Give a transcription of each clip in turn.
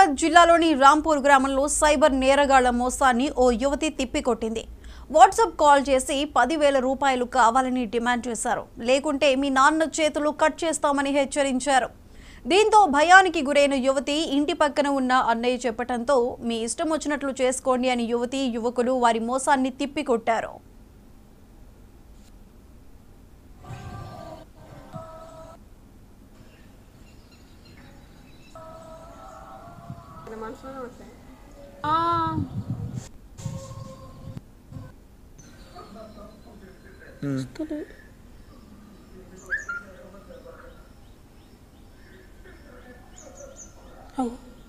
నిజామాబాద్ జిల్లాలోని రాంపూర్ గ్రామంలో సైబర్ నేరగాళ్ల మోసాన్ని ఓ యువతి తిప్పికొట్టింది. వాట్సాప్ కాల్ చేసి 10,000 రూపాయలు కావాలని డిమాండ్ చేశారు. లేకుంటే మీ నాన్న చేతులు కట్ చేస్తామని హెచ్చరించారు. దీంతో భయానికి గురైన యువతి ఇంటి పక్కన ఉన్న అన్నయ్య చెప్పడంతో మీ ఇష్టం వచ్చినట్లు చేసుకోండి అని యువకులు వారి మోసాన్ని తిప్పికొట్టారు.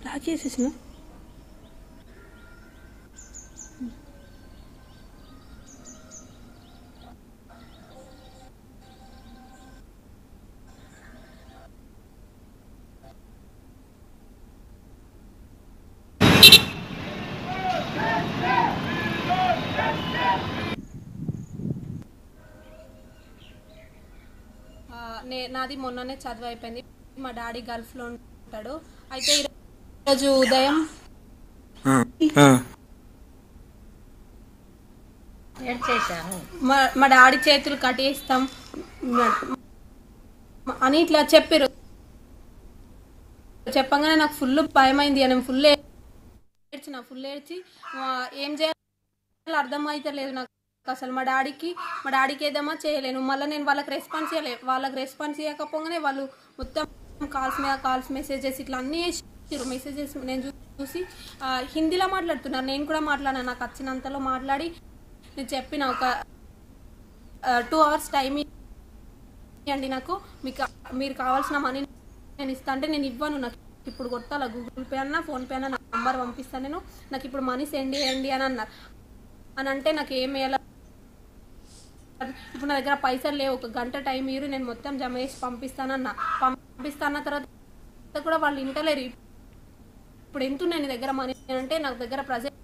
బ్లాక్ చేసేసిన నాది మొన్ననే చదువు అయిపోయింది. మా డాడీ గల్ఫ్లో ఉంటాడు. అయితే ఈరోజు ఉదయం మా డాడీ చేతులు కట్టేస్తాం అని ఇట్లా చెప్పారు. చెప్పగానే నాకు ఫుల్ భయమైంది. నేను ఫుల్ ఏడ్చి ఏం చేయాలో అర్థం అయితే లేదు నాకు అసలు. మా డాడీకి ఏదమ్మా చేయలేను. మళ్ళీ నేను వాళ్ళకి రెస్పాన్స్ చేయకపోగానే వాళ్ళు మొత్తం కాల్స్ మెసేజెస్ ఇట్లా అన్నీ చేసారు. మెసేజెస్ నేను చూసి హిందీలో మాట్లాడుతున్నారు. నేను కూడా మాట్లాడాను. నాకు వచ్చినంతలో మాట్లాడి నేను చెప్పిన ఒక 2 hours టైం ఇవ్వండి నాకు, మీరు కావాల్సిన మనీ నేను ఇస్తా అంటే నేను ఇవ్వను, నాకు ఇప్పుడు కొట్టాల గూగుల్ పే అన్నా ఫోన్పే అన్నా నంబర్ పంపిస్తాను, నేను నాకు ఇప్పుడు మనీ సెండ్ చేయండి అని అన్నారు. అని అంటే నాకు ఏం వేయాలి, ఇప్పుడు నా దగ్గర పైసలు లేవు, 1 గంట టైం ఇవ్వరు, నేను మొత్తం జమ చేసి పంపిస్తాన్న తర్వాత కూడా వాళ్ళు ఇంటలేరు. ఇప్పుడు ఎంత ఉన్నాయి నీ దగ్గర మనీ అంటే నాకు దగ్గర ప్రజెంట్